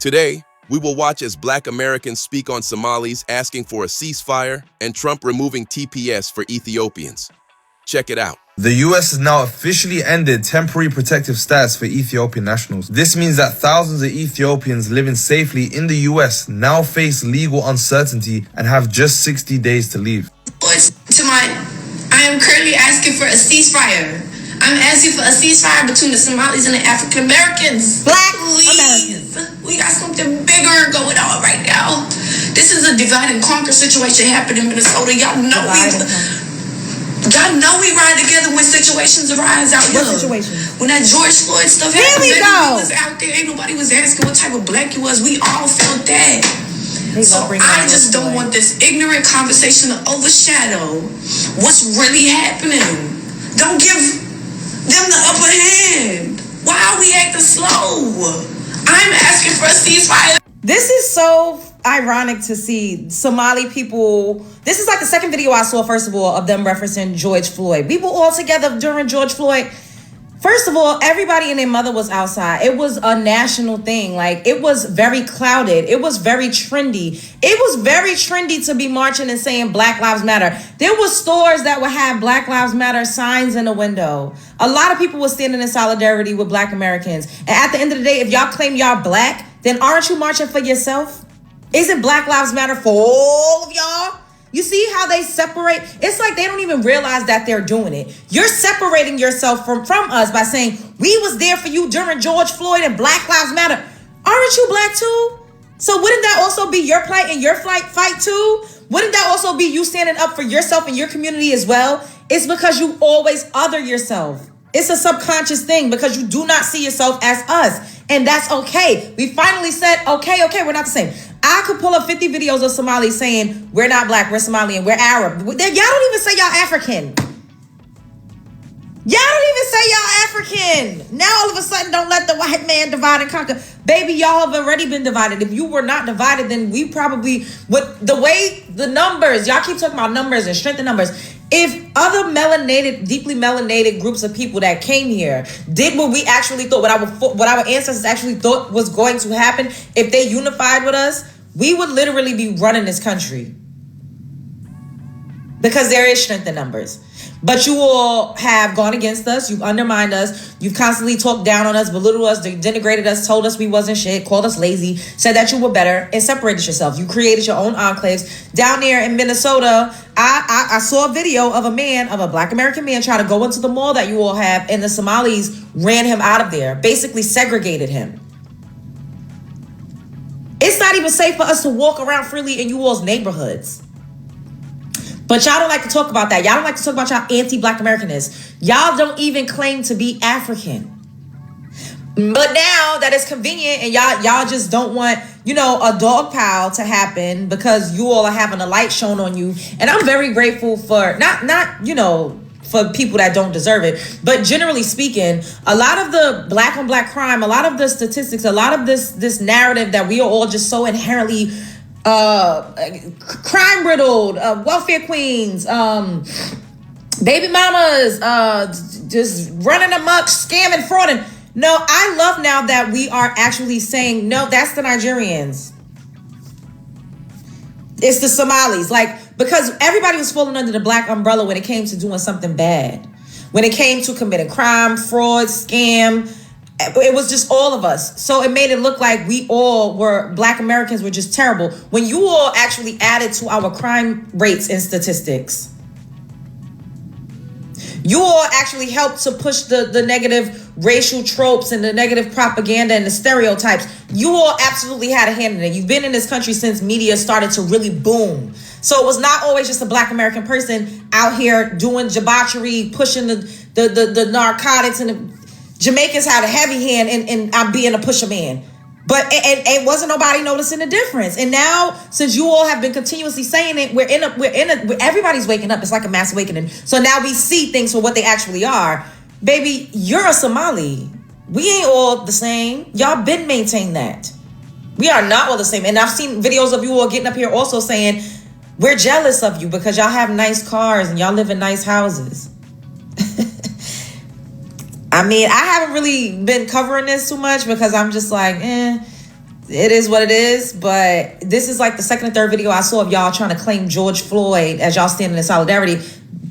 Today, we will watch as Black Americans speak on Somalis asking for a ceasefire and Trump removing TPS for Ethiopians. Check it out. The US has now officially ended temporary protective status for Ethiopian nationals. This means that thousands of Ethiopians living safely in the US now face legal uncertainty and have just 60 days to leave. I am currently asking for a ceasefire. I'm asking for a ceasefire between the Somalis and the African Americans. Black Please. We got something bigger going on right now. This is a divide and conquer situation happening in Minnesota. Y'all know we ride together when situations arise out here. What situation? When that George Floyd stuff happened, everybody was out there. Ain't nobody was asking what type of black you was. We all felt that. So I just don't want this ignorant conversation to overshadow what's really happening. Don't give them the upper hand. Why are we acting slow? I'm asking for a ceasefire. This is so ironic to see Somali people. This is like the second video I saw, first of all, of them referencing George Floyd. We were all together during George Floyd. First of all, everybody and their mother was outside. It was a national thing. Like, it was very clouded. It was very trendy. It was very trendy to be marching and saying Black Lives Matter. There were stores that would have Black Lives Matter signs in the window. A lot of people were standing in solidarity with Black Americans. And at the end of the day, if y'all claim y'all Black, then aren't you marching for yourself? Isn't Black Lives Matter for all of y'all? You see how they separate? It's like they don't even realize that they're doing it. You're separating yourself from us by saying, we was there for you during George Floyd and Black Lives Matter. Aren't you Black too? So wouldn't that also be your plight and your fight too? Wouldn't that also be you standing up for yourself and your community as well? It's because you always other yourself. It's a subconscious thing because you do not see yourself as us. And that's okay. We finally said, okay, we're not the same. I could pull up 50 videos of Somalis saying, we're not Black, we're Somalian, we're Arab. Y'all don't even say y'all African. Y'all don't even say y'all African. Now all of a sudden, don't let the white man divide and conquer. Baby, y'all have already been divided. If you were not divided, then we probably, with the way the numbers, y'all keep talking about numbers and strength in numbers. If other melanated, deeply melanated groups of people that came here did what we actually thought, what our ancestors actually thought was going to happen, if they unified with us, we would literally be running this country. Because there is strength in numbers. But you all have gone against us. You've undermined us. You've constantly talked down on us, belittled us, denigrated us, told us we wasn't shit, called us lazy, said that you were better, and separated yourself. You created your own enclaves. Down there in Minnesota, I saw a video of a Black American man try to go into the mall that you all have, and the Somalis ran him out of there, basically segregated him. It's not even safe for us to walk around freely in you all's neighborhoods. But y'all don't like to talk about that. Y'all don't like to talk about y'all anti-Black Americanness. Y'all don't even claim to be African. But now that it's convenient and y'all just don't want, a dog pile to happen because you all are having a light shown on you. And I'm very grateful for for people that don't deserve it. But generally speaking, a lot of the Black on Black crime, a lot of the statistics, a lot of this narrative that we are all just so inherently crime riddled, welfare queens, baby mamas, just running amok, scamming, frauding. No, I love now that we are actually saying, no, that's the Nigerians. It's the Somalis. Because everybody was falling under the Black umbrella when it came to doing something bad. When it came to committing crime, fraud, scam, it was just all of us. So it made it look like we all were, Black Americans were just terrible. When you all actually added to our crime rates and statistics, you all actually helped to push the negative racial tropes and the negative propaganda and the stereotypes. You all absolutely had a hand in it. You've been in this country since media started to really boom. So it was not always just a Black American person out here doing debauchery, pushing the narcotics, and the Jamaicans had a heavy hand in being a pusher man. But it wasn't nobody noticing the difference. And now, since you all have been continuously saying it, everybody's waking up. It's like a mass awakening. So now we see things for what they actually are. Baby, you're a Somali. We ain't all the same. Y'all been maintaining that. We are not all the same. And I've seen videos of you all getting up here also saying, we're jealous of you because y'all have nice cars and y'all live in nice houses. I mean, I haven't really been covering this too much because I'm just like, it is what it is. But this is like the second or third video I saw of y'all trying to claim George Floyd as y'all standing in solidarity.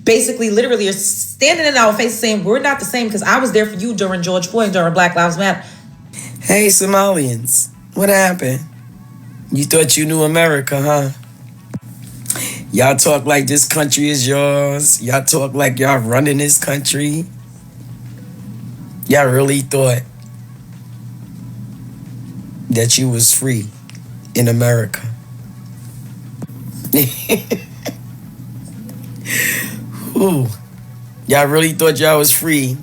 Basically, literally, you're standing in our face saying we're not the same because I was there for you during George Floyd, during Black Lives Matter. Hey, Somalians, what happened? You thought you knew America, huh? Y'all talk like this country is yours. Y'all talk like y'all running this country. Y'all really thought that you was free in America. Ooh. Y'all really thought y'all was free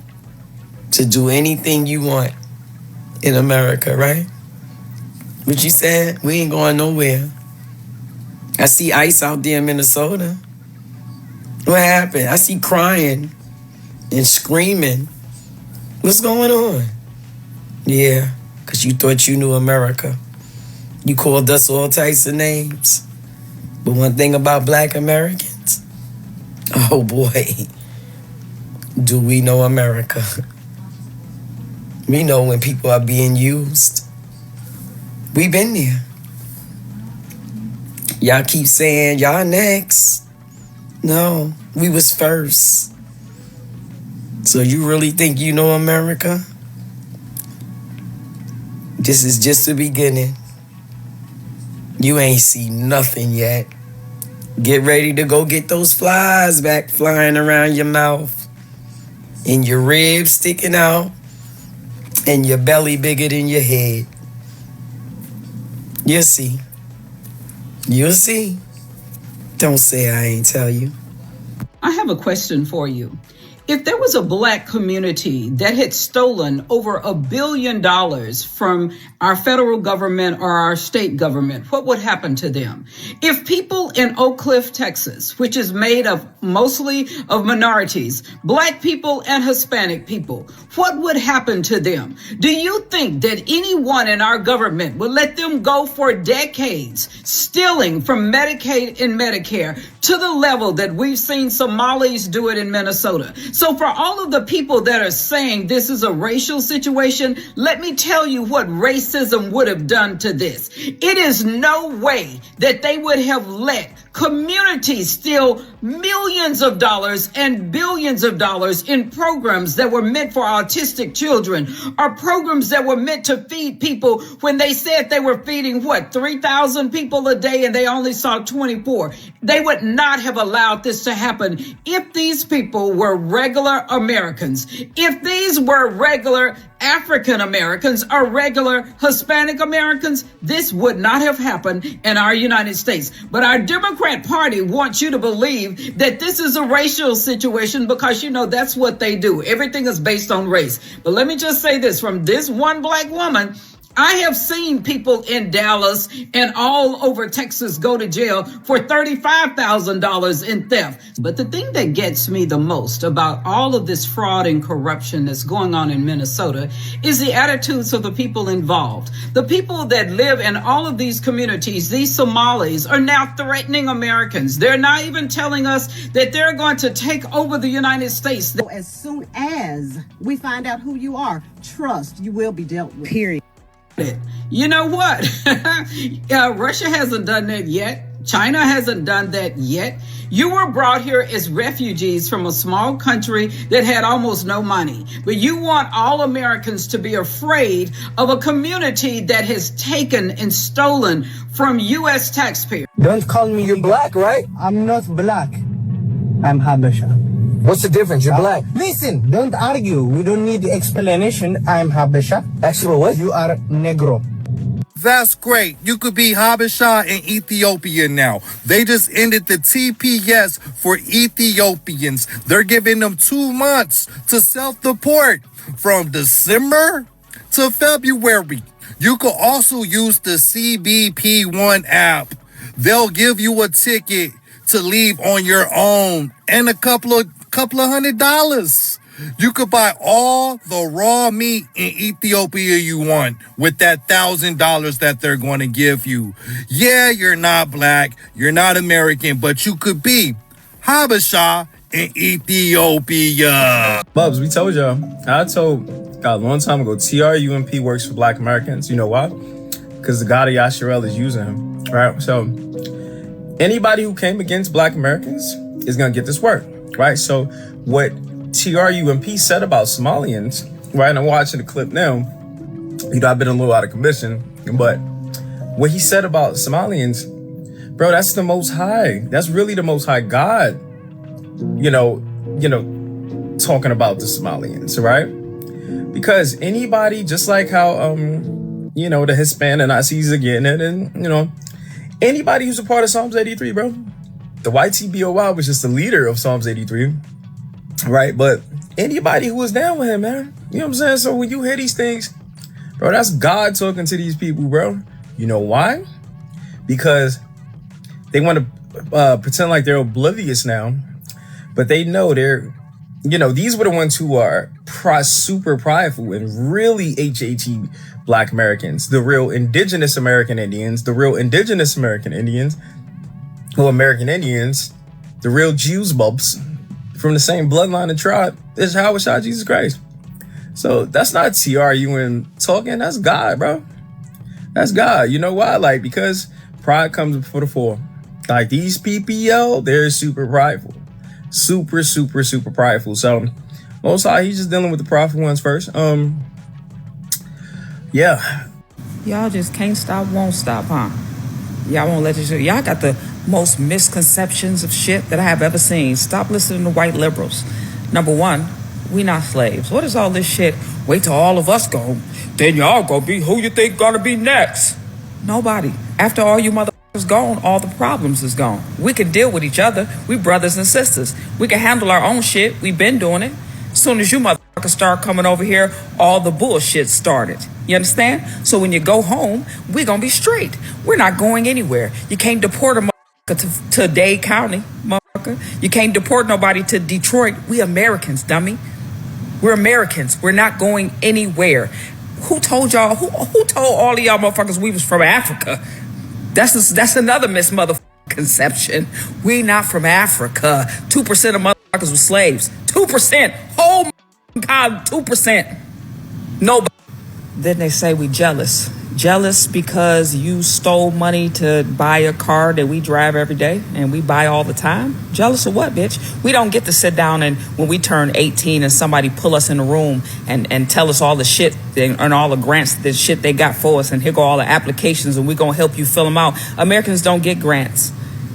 to do anything you want in America, right? What you said? We ain't going nowhere. I see ICE out there in Minnesota. What happened? I see crying and screaming. What's going on? Yeah, because you thought you knew America. You called us all types of names. But one thing about Black Americans, oh boy, do we know America. We know when people are being used. We been there. Y'all keep saying y'all next. No, we was first. So you really think you know America? This is just the beginning. You ain't seen nothing yet. Get ready to go get those flies back flying around your mouth, and your ribs sticking out, and your belly bigger than your head. You'll see. You'll see. Don't say I ain't tell you. I have a question for you. If there was a Black community that had stolen over $1 billion from our federal government or our state government, what would happen to them? If people in Oak Cliff, Texas, which is made of mostly of minorities, Black people and Hispanic people, what would happen to them? Do you think that anyone in our government would let them go for decades, stealing from Medicaid and Medicare to the level that we've seen Somalis do it in Minnesota? So for all of the people that are saying this is a racial situation, let me tell you what racism would have done to this. It is no way that they would have let communities steal millions of dollars and billions of dollars in programs that were meant for autistic children, or programs that were meant to feed people when they said they were feeding, 3,000 people a day and they only saw 24. They would not have allowed this to happen if these people were regular Americans. If these were regular African Americans or regular Hispanic Americans, this would not have happened in our United States. But our Democrat Party wants you to believe that this is a racial situation because, that's what they do. Everything is based on race. But let me just say this, from this one Black woman, I have seen people in Dallas and all over Texas go to jail for $35,000 in theft. But the thing that gets me the most about all of this fraud and corruption that's going on in Minnesota is the attitudes of the people involved. The people that live in all of these communities, these Somalis, are now threatening Americans. They're not even telling us that they're going to take over the United States. So as soon as we find out who you are, trust you will be dealt with. Period. You know what? Russia hasn't done that yet. China hasn't done that yet. You were brought here as refugees from a small country that had almost no money. But you want all Americans to be afraid of a community that has taken and stolen from U.S. taxpayers. Don't call me, you're Black, right? I'm not Black. I'm Habesha. What's the difference? You're Black. Listen, don't argue. We don't need explanation. I'm Habesha. Actually, what? You are Negro. That's great. You could be Habesha in Ethiopia now. They just ended the TPS for Ethiopians. They're giving them 2 months to self-deport from December to February. You could also use the CBP1 app. They'll give you a ticket to leave on your own and a couple of $100. You could buy all the raw meat in Ethiopia you want with that $1,000 that they're going to give you. Yeah, you're not Black, you're not American, but you could be Habesha in Ethiopia. Bubs, we told y'all. I told God a long time ago, TRUMP works for Black Americans. You know why? because the God of Yasharel is using him, right? So anybody who came against Black Americans is going to get this work, right? So what TRUMP said about Somalians, right? And I'm watching the clip now. You know, I've been a little out of commission, but what he said about Somalians, bro, that's the Most High. That's really the Most High God, you know, talking about the Somalians, right? Because anybody, just like how, you know, the Hispanic Nazis are getting it, and, you know, anybody who's a part of Psalms 83, bro, the YTBOY was just the leader of Psalms 83, right? But anybody who was down with him, man, you know what I'm saying? So when you hear these things, bro, that's God talking to these people, bro. You know why? Because they want to pretend like they're oblivious now, but they know they're, you know, these were the ones who are super prideful and really HAT Black Americans, the real indigenous American Indians, the real indigenous American Indians, who American Indians, the real Jews bubs from the same bloodline and tribe is Howard Shah Jesus Christ. So that's not TRUN talking, that's God, bro. That's God. You know why? Like, because pride comes before the fall. Like, these PPL, they're super prideful. Super prideful. So Most High, he's just dealing with the prideful ones first. Yeah. Y'all just can't stop, won't stop, huh? Y'all won't let you. Y'all got the most misconceptions of shit that I have ever seen. Stop listening to white liberals. Number one, we not slaves. What is all this shit? Wait till all of us go, then y'all gonna be who you think gonna be next? Nobody. After all you motherfuckers gone, all the problems is gone. We can deal with each other. We brothers and sisters. We can handle our own shit. We've been doing it. As soon as you motherfuckers start coming over here, all the bullshit started. You understand? So when you go home, we gonna be straight. We're not going anywhere. You can't deport a motherfucker to Dade County, motherfucker. You can't deport nobody to Detroit. We Americans, dummy. We're Americans. We're not going anywhere. Who told y'all? Who told all of y'all motherfuckers we was from Africa? That's another misconception. We not from Africa. 2% of motherfuckers were slaves. 2%. Oh my God, 2%. Nobody. Then they say we jealous. Jealous because you stole money to buy a car that we drive every day and we buy all the time? Jealous of what, bitch? We don't get to sit down and when we turn 18 and somebody pull us in the room and tell us all the shit and all the grants, the shit they got for us, and here go all the applications and we gonna help you fill them out. Americans don't get grants.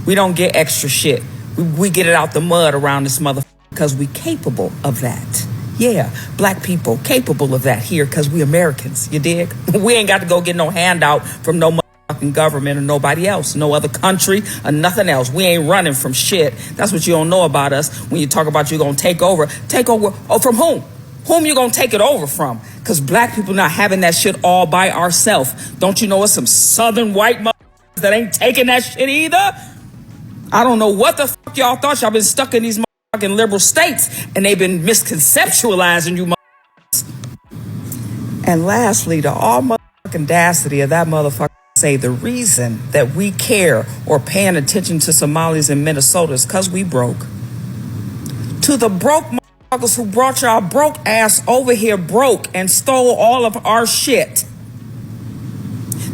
We don't get extra shit. We get it out the mud around this motherfucker because we capable of that. Yeah, Black people capable of that here because we Americans, you dig? We ain't got to go get no handout from no motherfucking government or nobody else, no other country or nothing else. We ain't running from shit. That's what you don't know about us when you talk about you gonna take over. Take over, oh, from whom? Whom you gonna take it over from? Because Black people not having that shit all by ourselves. Don't you know it's some southern white motherfuckers that ain't taking that shit either? I don't know what the fuck y'all thought. Y'all been stuck in these fucking liberal states and they've been misconceptualizing you motherfuckers. And lastly, the all motherfucking audacity of that motherfucker say the reason that we care or paying attention to Somalis in Minnesota is because we broke. To the broke motherfuckers who brought y'all broke ass over here broke and stole all of our shit.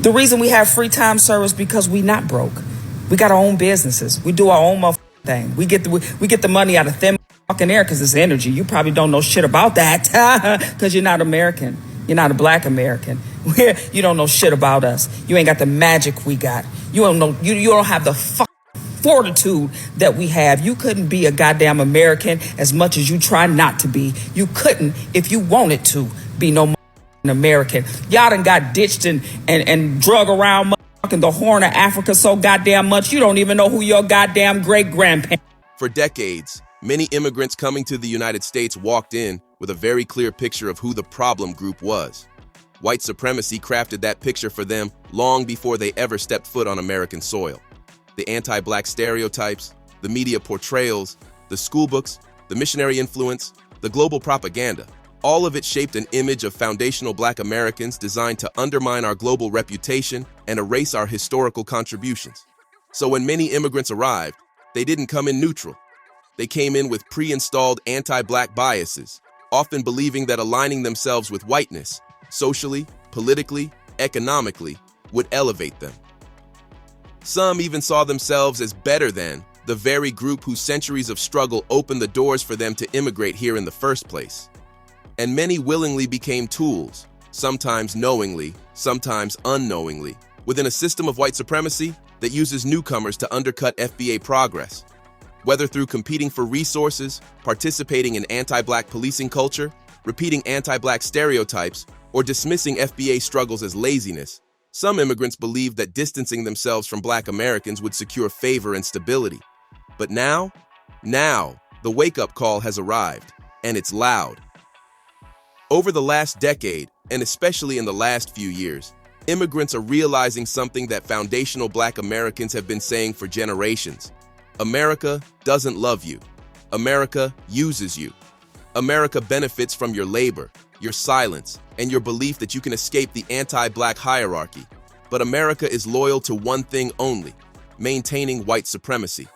The reason we have free time service because we not broke. We got our own businesses. We do our own motherfucking thing. We get the money out of thin fucking air because it's energy. You probably don't know shit about that because you're not American. You're not a Black American. You don't know shit about us. You ain't got the magic we got. You don't know. You don't have the fortitude that we have. You couldn't be a goddamn American as much as you try not to be. You couldn't if you wanted to be no American. Y'all done got ditched and drug around the Horn of Africa so goddamn much you don't even know who your goddamn great-grandparents. For decades, many immigrants coming to the United States walked in with a very clear picture of who the problem group was. White supremacy crafted that picture for them long before they ever stepped foot on American soil. The anti-Black stereotypes, the media portrayals, the schoolbooks, the missionary influence, the global propaganda, all of it shaped an image of foundational Black Americans designed to undermine our global reputation and erase our historical contributions. So when many immigrants arrived, they didn't come in neutral. They came in with pre-installed anti-Black biases, often believing that aligning themselves with whiteness, socially, politically, economically, would elevate them. Some even saw themselves as better than the very group whose centuries of struggle opened the doors for them to immigrate here in the first place. And many willingly became tools, sometimes knowingly, sometimes unknowingly, within a system of white supremacy that uses newcomers to undercut FBA progress. Whether through competing for resources, participating in anti-black policing culture, repeating anti-black stereotypes, or dismissing FBA struggles as laziness, some immigrants believed that distancing themselves from Black Americans would secure favor and stability. But now, the wake-up call has arrived, and it's loud. Over the last decade, and especially in the last few years, immigrants are realizing something that foundational Black Americans have been saying for generations. America doesn't love you. America uses you. America benefits from your labor, your silence, and your belief that you can escape the anti-Black hierarchy. But America is loyal to one thing only: maintaining white supremacy.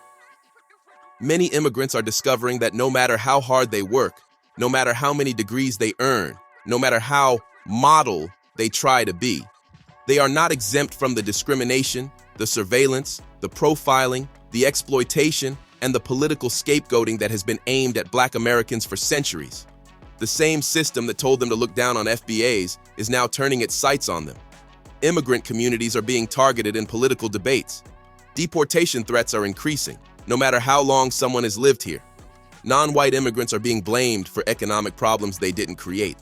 Many immigrants are discovering that no matter how hard they work, no matter how many degrees they earn, no matter how model they try to be, they are not exempt from the discrimination, the surveillance, the profiling, the exploitation, and the political scapegoating that has been aimed at Black Americans for centuries. The same system that told them to look down on FBAs is now turning its sights on them. Immigrant communities are being targeted in political debates. Deportation threats are increasing, no matter how long someone has lived here. Non-white immigrants are being blamed for economic problems they didn't create.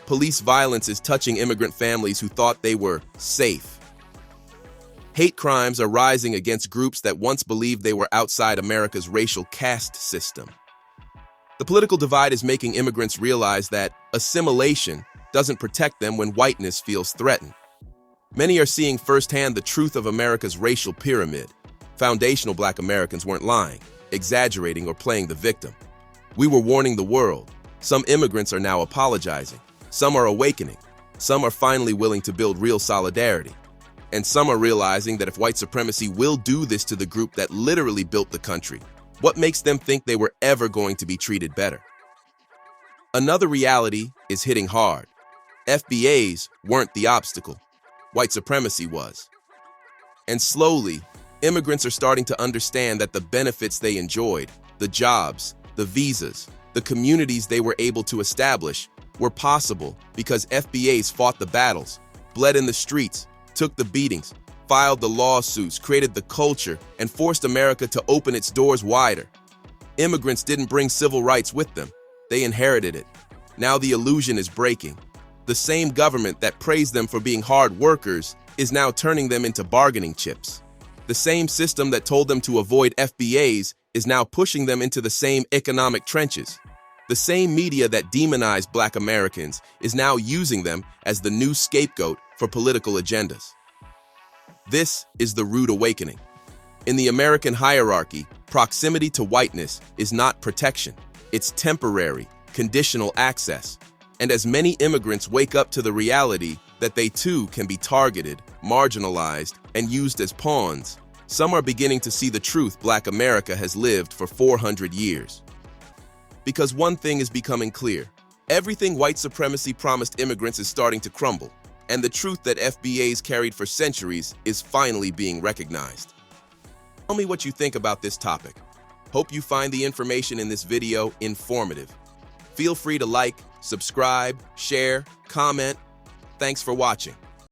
Police violence is touching immigrant families who thought they were safe. Hate crimes are rising against groups that once believed they were outside America's racial caste system. The political divide is making immigrants realize that assimilation doesn't protect them when whiteness feels threatened. Many are seeing firsthand the truth of America's racial pyramid. Foundational Black Americans weren't lying, exaggerating, or playing the victim. We were warning the world. Some immigrants are now apologizing. Some are awakening. Some are finally willing to build real solidarity. And some are realizing that if white supremacy will do this to the group that literally built the country, what makes them think they were ever going to be treated better? Another reality is hitting hard. FBAs weren't the obstacle. White supremacy was. And slowly, immigrants are starting to understand that the benefits they enjoyed, the jobs, the visas, the communities they were able to establish, were possible because FBAs fought the battles, bled in the streets, took the beatings, filed the lawsuits, created the culture, and forced America to open its doors wider. Immigrants didn't bring civil rights with them. They inherited it. Now the illusion is breaking. The same government that praised them for being hard workers is now turning them into bargaining chips. The same system that told them to avoid FBAs is now pushing them into the same economic trenches. The same media that demonized Black Americans is now using them as the new scapegoat for political agendas. This is the rude awakening. In the American hierarchy, proximity to whiteness is not protection. It's temporary, conditional access. And as many immigrants wake up to the reality that they too can be targeted, marginalized, and used as pawns, some are beginning to see the truth Black America has lived for 400 years. Because one thing is becoming clear. Everything white supremacy promised immigrants is starting to crumble, and the truth that FBAs carried for centuries is finally being recognized. Tell me what you think about this topic. Hope you find the information in this video informative. Feel free to like, subscribe, share, comment. Thanks for watching.